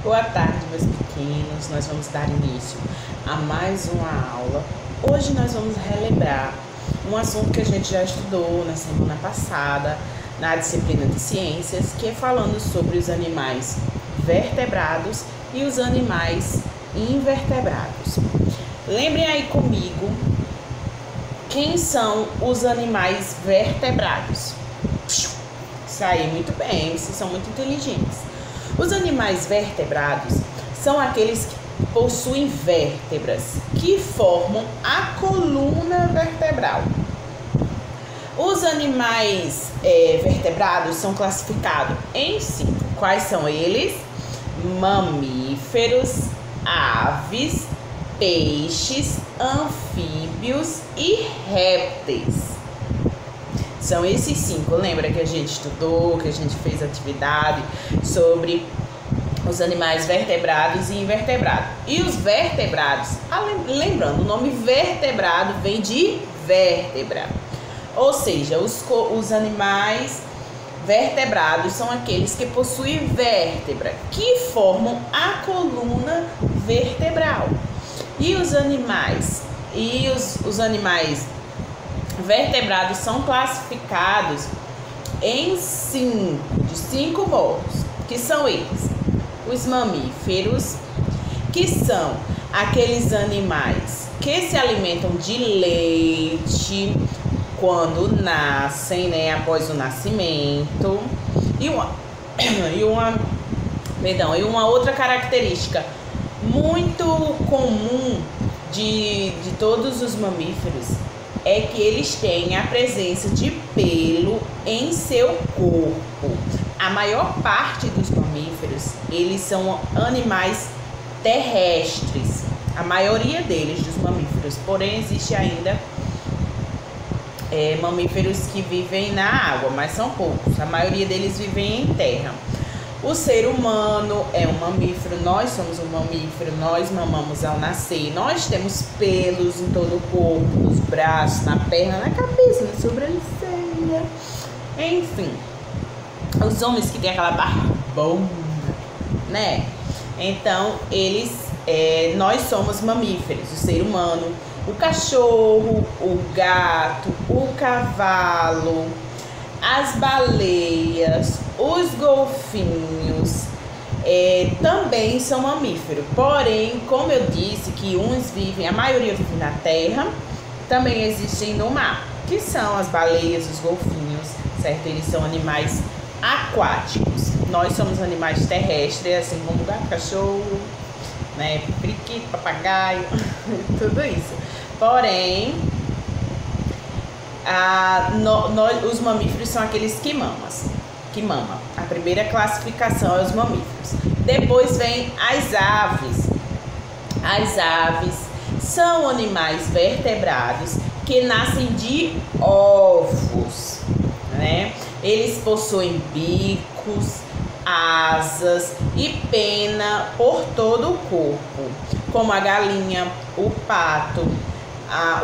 Boa tarde, meus pequenos. Nós vamos dar início a mais uma aula. Hoje nós vamos relembrar um assunto que a gente já estudou na semana passada, na disciplina de ciências, que é falando sobre os animais vertebrados e os animais invertebrados. Lembrem aí comigo quem são os animais vertebrados. Isso aí, muito bem, vocês são muito inteligentes. Os animais vertebrados são aqueles que possuem vértebras que formam a coluna vertebral. Os animais vertebrados são classificados em 5. Quais são eles? Mamíferos, aves, peixes, anfíbios e répteis. São esses 5. Lembra que a gente estudou, que a gente fez atividade sobre os animais vertebrados e invertebrados. E os vertebrados, lembrando, o nome vertebrado vem de vértebra. Ou seja, os animais vertebrados são aqueles que possuem vértebra, que formam a coluna vertebral. E os animais vertebrados são classificados em 5 modos, que são eles: os mamíferos, que são aqueles animais que se alimentam de leite quando nascem, né, após o nascimento. E uma outra característica muito comum de todos os mamíferos é que eles têm a presença de pelo em seu corpo. A maior parte dos mamíferos, eles são animais terrestres. A maioria deles, dos mamíferos. Porém, existe ainda mamíferos que vivem na água, mas são poucos. A maioria deles vivem em terra. O ser humano é um mamífero, nós somos um mamífero, nós mamamos ao nascer, nós temos pelos em todo o corpo, nos braços, na perna, na cabeça, na sobrancelha, enfim. Os homens que têm aquela barbona, né? Então, nós somos mamíferos, o ser humano, o cachorro, o gato, o cavalo, as baleias, os golfinhos também são mamíferos. Porém, como eu disse, que a maioria vive na terra, também existem no mar, que são as baleias, os golfinhos, certo? Eles são animais aquáticos. Nós somos animais terrestres, assim como gato, cachorro, né, periquito, papagaio, tudo isso. Porém, os mamíferos são aqueles que mamam. A primeira classificação é os mamíferos. Depois vem as aves. As aves são animais vertebrados que nascem de ovos, né? Eles possuem bicos, asas e pena por todo o corpo, como a galinha, o pato,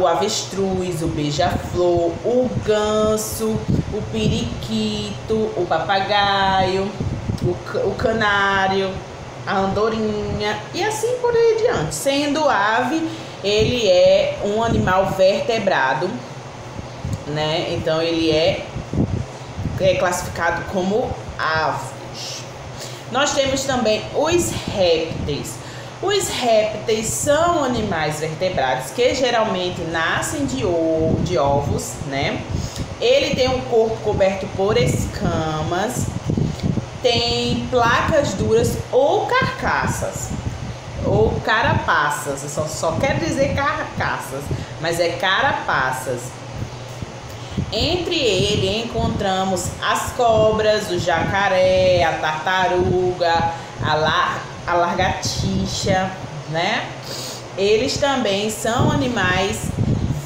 o avestruz, o beija-flor, o ganso, o periquito, o papagaio, o canário, a andorinha e assim por aí adiante. Sendo ave, ele é um animal vertebrado, né? Então ele é classificado como aves. Nós temos também os répteis. Os répteis são animais vertebrados que geralmente nascem de ovos, né? Ele tem um corpo coberto por escamas, tem placas duras ou carcaças, ou carapaças. Só quer dizer carcaças, mas é carapaças. Entre ele encontramos as cobras, o jacaré, a tartaruga, a lagartixa, né? Eles também são animais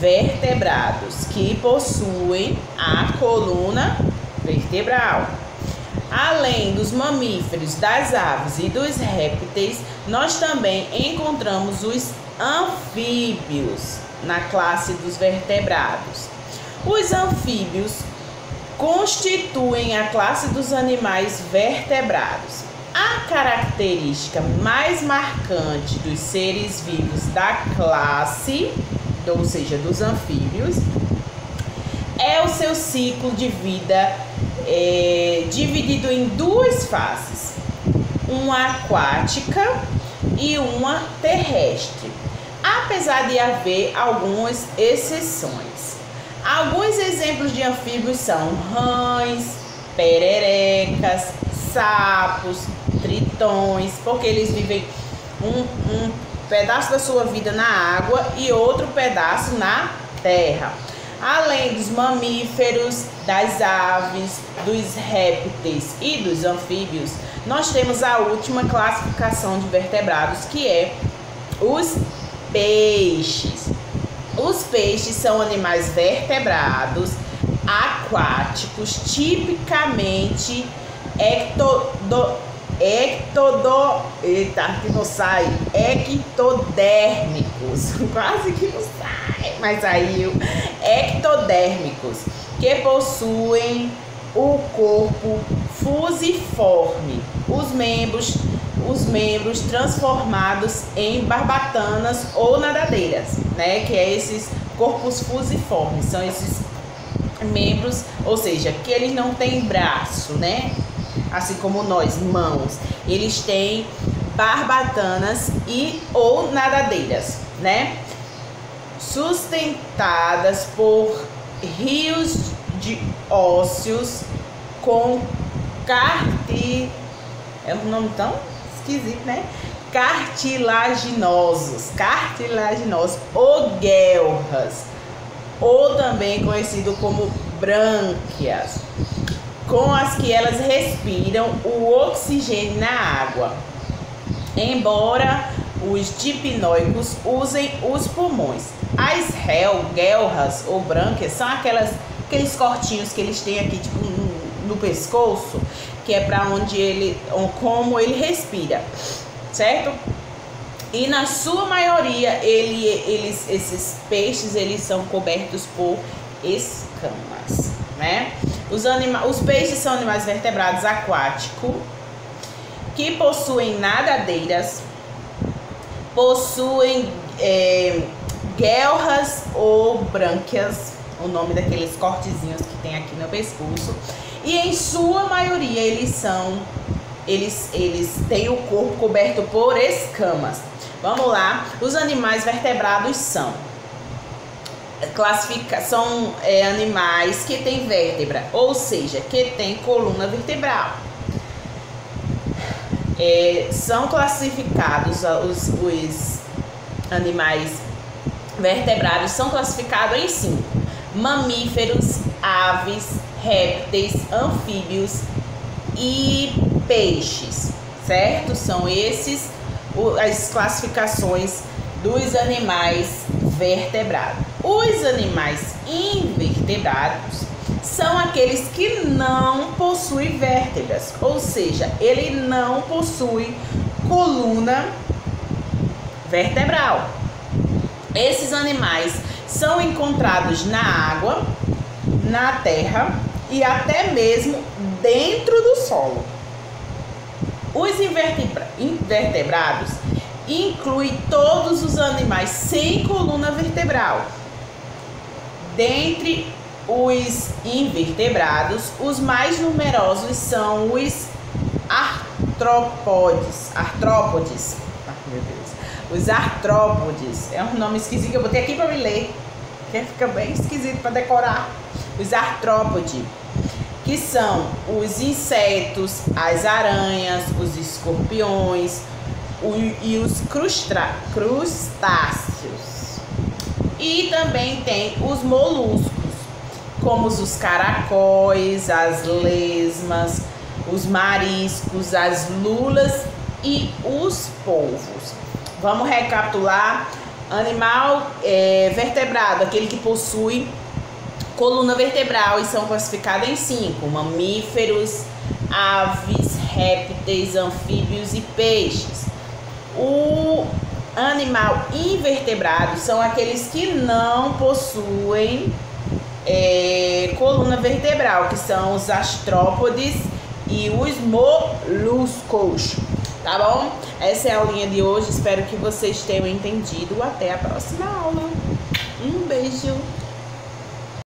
vertebrados que possuem a coluna vertebral. Além dos mamíferos, das aves e dos répteis, nós também encontramos os anfíbios na classe dos vertebrados. Os anfíbios constituem a classe dos animais vertebrados. A característica mais marcante dos seres vivos da classe, ou seja, dos anfíbios, é o seu ciclo de vida dividido em duas fases, uma aquática e uma terrestre, apesar de haver algumas exceções. Alguns exemplos de anfíbios são rãs, pererecas, sapos, tritões, porque eles vivem um pedaço da sua vida na água e outro pedaço na terra. Além dos mamíferos, das aves, dos répteis e dos anfíbios, nós temos a última classificação de vertebrados, que é os peixes. Os peixes são animais vertebrados, aquáticos, tipicamente ectodérmicos, quase que não sai, mas saiu, ectodérmicos, que possuem o corpo fusiforme, os membros transformados em barbatanas ou nadadeiras, né? Que é esses corpos fusiformes, são esses membros, ou seja, que eles não têm braço, né? Assim como nós, mãos, eles têm barbatanas ou nadadeiras, né? Sustentadas por rios de ósseos com é um nome tão esquisito, né? Cartilaginosos ou guelras, ou também conhecido como brânquias, com as que elas respiram o oxigênio na água, embora os dipnoicos usem os pulmões. As guelras ou brânquias são aqueles cortinhos que eles têm aqui, tipo no pescoço, que é para como ele respira, certo? E na sua maioria esses peixes eles são cobertos por escamas, né? Os peixes são animais vertebrados aquáticos que possuem nadadeiras, possuem guelras ou brânquias, o nome daqueles cortezinhos que tem aqui no pescoço, e em sua maioria eles têm o corpo coberto por escamas. Vamos lá, os animais vertebrados são animais que têm vértebra, ou seja, que têm coluna vertebral. São classificados os animais vertebrados são classificados em 5: mamíferos, aves, répteis, anfíbios e peixes, certo? São esses as classificações dos animais vertebrados. Os animais invertebrados são aqueles que não possuem vértebras, ou seja, ele não possui coluna vertebral. Esses animais são encontrados na água, na terra e até mesmo dentro do solo. Os invertebrados incluem todos os animais sem coluna vertebral. Dentre os invertebrados, os mais numerosos são os artrópodes. Os artrópodes. É um nome esquisito que eu botei aqui para me ler, que fica bem esquisito para decorar. Os artrópodes, que são os insetos, as aranhas, os escorpiões e os crustáceos. E também tem os moluscos, como os caracóis, as lesmas, os mariscos, as lulas e os polvos. Vamos recapitular: animal vertebrado, aquele que possui coluna vertebral, e são classificados em 5: mamíferos, aves, répteis, anfíbios e peixes. O animal invertebrado são aqueles que não possuem coluna vertebral, que são os artrópodes e os moluscos. Tá bom? Essa é a aulinha de hoje. Espero que vocês tenham entendido. Até a próxima aula. Um beijo.